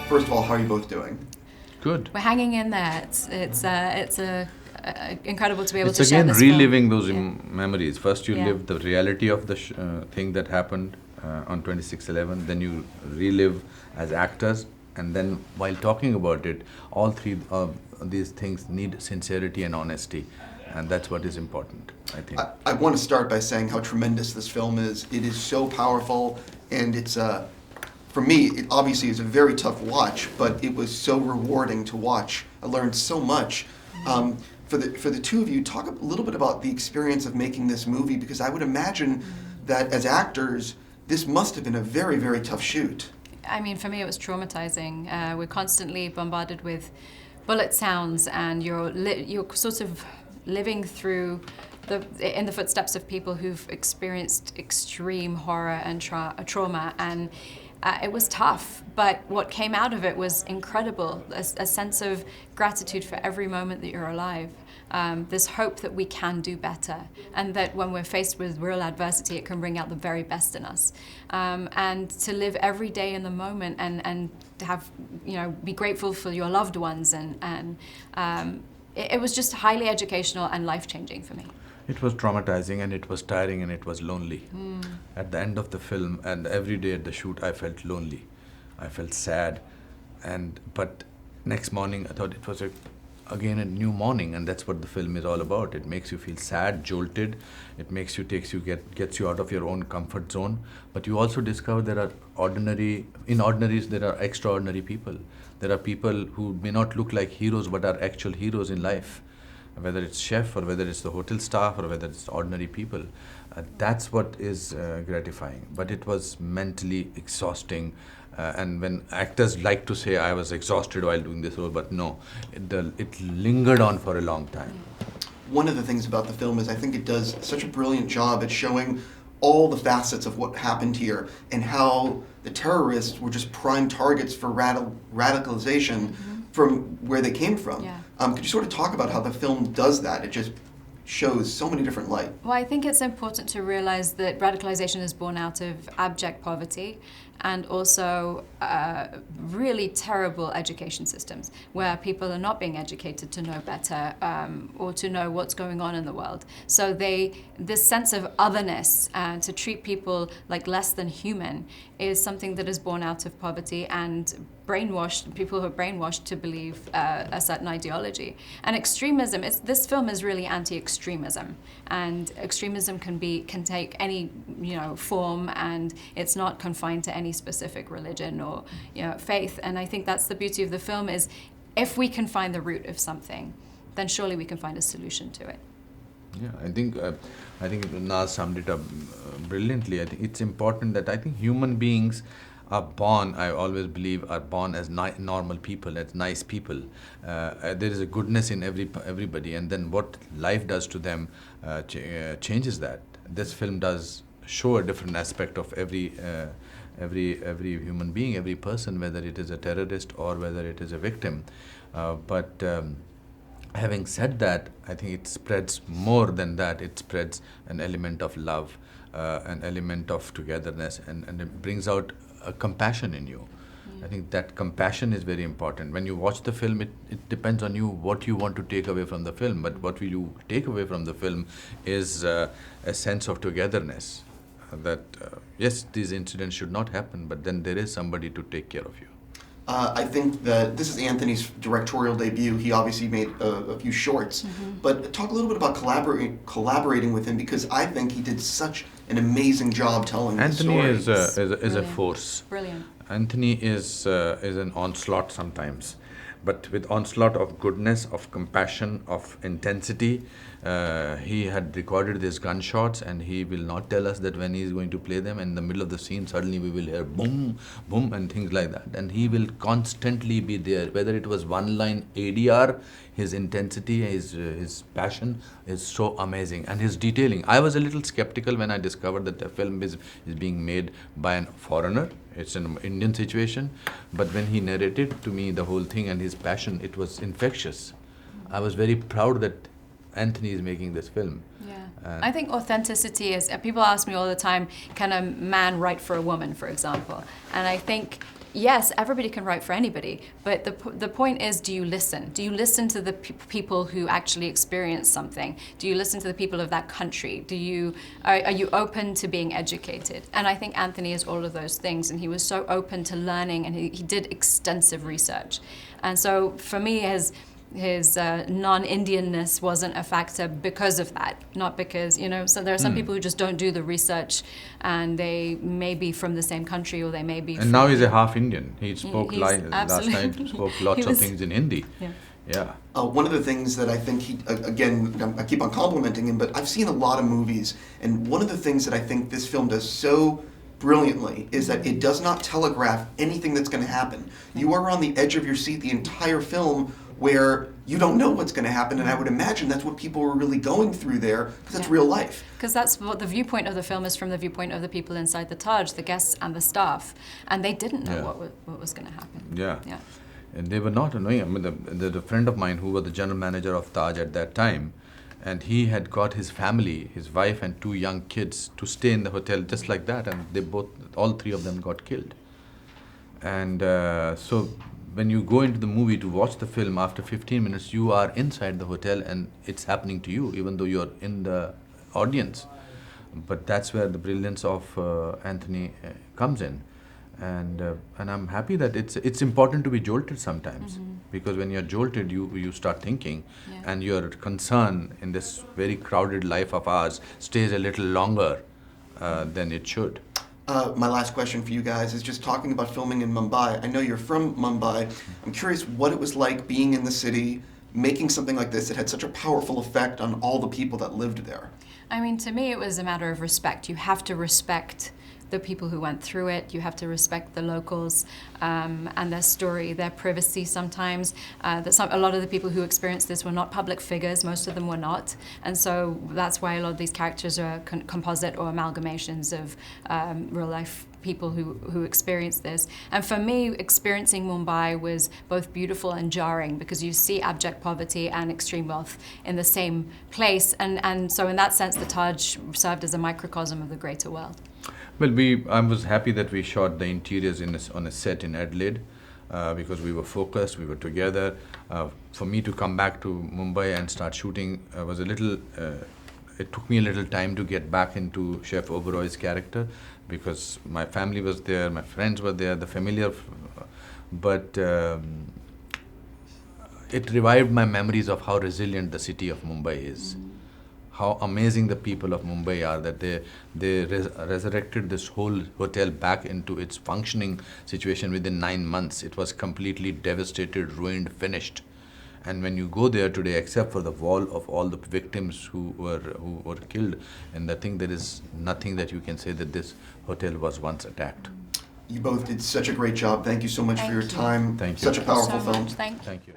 First of all, how are you both doing? Good. We're hanging in there. It's incredible to be able to It's share again this reliving film. those memories. First you Yeah. live the reality of the thing that happened on 26/11, then you relive as actors, and then while talking about it, all three these things need sincerity and honesty, and that's what is important, I think. I want to start by saying how tremendous this film is. It is so powerful, and it's, for me, it obviously is a very tough watch, but it was so rewarding to watch. I learned so much. For the two of you, talk a little bit about the experience of making this movie, because I would imagine that as actors, this must have been a very, very tough shoot. I mean, for me, it was traumatizing. We're constantly bombarded with bullet sounds, and you're sort of living through in the footsteps of people who've experienced extreme horror and trauma, and it was tough. But what came out of it was incredible. A sense of gratitude for every moment that you're alive. This hope that we can do better, and that when we're faced with real adversity, it can bring out the very best in us. And to live every day in the moment, and to have, be grateful for your loved ones, and it was just highly educational and life-changing for me. It was traumatizing, and it was tiring, and it was lonely. At the end of the film, and every day at the shoot, I felt lonely. I felt sad, but next morning I thought it was again a new morning, and that's what the film is all about. It makes you feel sad, jolted. It makes you, gets you out of your own comfort zone. But you also discover there are in ordinaries there are extraordinary people. There are people who may not look like heroes, but are actual heroes in life. Whether it's chef, or whether it's the hotel staff, or whether it's ordinary people. That's what is gratifying. But it was mentally exhausting. And when actors like to say, I was exhausted while doing this role, but no, it lingered on for a long time. One of the things about the film is I think it does such a brilliant job at showing all the facets of what happened here, and how the terrorists were just prime targets for radicalization from where they came from. Yeah. Could you sort of talk about how the film does that? It just shows so many different light. Well, I think it's important to realize that radicalization is born out of abject poverty, and also really terrible education systems where people are not being educated to know better, or to know what's going on in the world. So this sense of otherness, to treat people like less than human, is something that is born out of poverty and people who are brainwashed to believe a certain ideology. And extremism, this film is really anti-extremism, and extremism can take any form, and it's not confined to any specific religion or faith. And I think that's the beauty of the film, is if we can find the root of something, then surely we can find a solution to it. Yeah, I think Naz summed it up brilliantly. I think it's important that I think human beings are born, I always believe, are born as normal people, as nice people. There is a goodness in everybody, and then what life does to them changes that. This film does show a different aspect of every human being, every person, whether it is a terrorist or whether it is a victim. But having said that, I think it spreads more than that. It spreads an element of love, an element of togetherness, and it brings out a compassion in you. I think that compassion is very important. When you watch the film, it depends on you what you want to take away from the film. But what will you take away from the film is a sense of togetherness. That yes, these incidents should not happen, but then there is somebody to take care of you. I think that this is Anthony's directorial debut. He obviously made a few shorts, but talk a little bit about collaborating with him, because I think he did such an amazing job telling the story. Anthony is a force. Brilliant. Anthony is an onslaught sometimes, but with onslaught of goodness, of compassion, of intensity. He had recorded these gunshots, and he will not tell us that when he is going to play them. In the middle of the scene, suddenly we will hear boom, boom, and things like that. And he will constantly be there. Whether it was one line ADR, his intensity, his passion is so amazing, and his detailing. I was a little skeptical when I discovered that the film is being made by a foreigner. It's an Indian situation, but when he narrated to me the whole thing and his passion, it was infectious. I was very proud that Anthony is making this film. Yeah. I think authenticity is, people ask me all the time, can a man write for a woman, for example? And I think yes, everybody can write for anybody, but the point is, do you listen? Do you listen to the people who actually experience something? Do you listen to the people of that country? Are you open to being educated? And I think Anthony is all of those things, and he was so open to learning, and he did extensive research. And so for me, his non-Indianness wasn't a factor because of that, not because, so there are some people who just don't do the research, and they may be from the same country, or they may be And now he's a half Indian. He spoke last absolutely. night, spoke lots of things in Hindi. Yeah. Yeah. One of the things that I think I keep on complimenting him, but I've seen a lot of movies, and one of the things that I think this film does so brilliantly is that it does not telegraph anything that's going to happen. You are on the edge of your seat the entire film, where you don't know what's going to happen, and I would imagine that's what people were really going through there, because that's real life. Because that's what the viewpoint of the film is, from the viewpoint of the people inside the Taj, the guests and the staff, and they didn't know what was going to happen. Yeah. Yeah. And they were not annoying. I mean, there's a friend of mine who was the general manager of Taj at that time, and he had got his family, his wife and 2 young kids, to stay in the hotel just like that, and all 3 of them got killed. And so when you go into the movie to watch the film, after 15 minutes, you are inside the hotel and it's happening to you, even though you're in the audience. But that's where the brilliance of Anthony comes in. And I'm happy that it's important to be jolted sometimes, because when you're jolted, you start thinking, and your concern in this very crowded life of ours stays a little longer than it should. My last question for you guys is just talking about filming in Mumbai. I know you're from Mumbai. I'm curious what it was like being in the city, making something like this that had such a powerful effect on all the people that lived there. I mean, to me, it was a matter of respect. You have to respect the people who went through it. You have to respect the locals and their story, their privacy sometimes. A lot of the people who experienced this were not public figures. Most of them were not. And so that's why a lot of these characters are composite or amalgamations of real life people who experienced this. And for me, experiencing Mumbai was both beautiful and jarring, because you see abject poverty and extreme wealth in the same place. And so in that sense, the Taj served as a microcosm of the greater world. Well, I was happy that we shot the interiors on a set in Adelaide, because we were focused, we were together. For me to come back to Mumbai and start shooting was it took me a little time to get back into Chef Oberoi's character, because my family was there, my friends were there, the familiar, but it revived my memories of how resilient the city of Mumbai is. How amazing the people of Mumbai are, that they resurrected this whole hotel back into its functioning situation within 9 months. It was completely devastated, ruined, finished. And when you go there today, except for the wall of all the victims who were killed, and I think there is nothing that you can say that this hotel was once attacked. You both did such a great job. Thank you so much for your time. Thank you. Such a powerful film. Thank you. Thank you.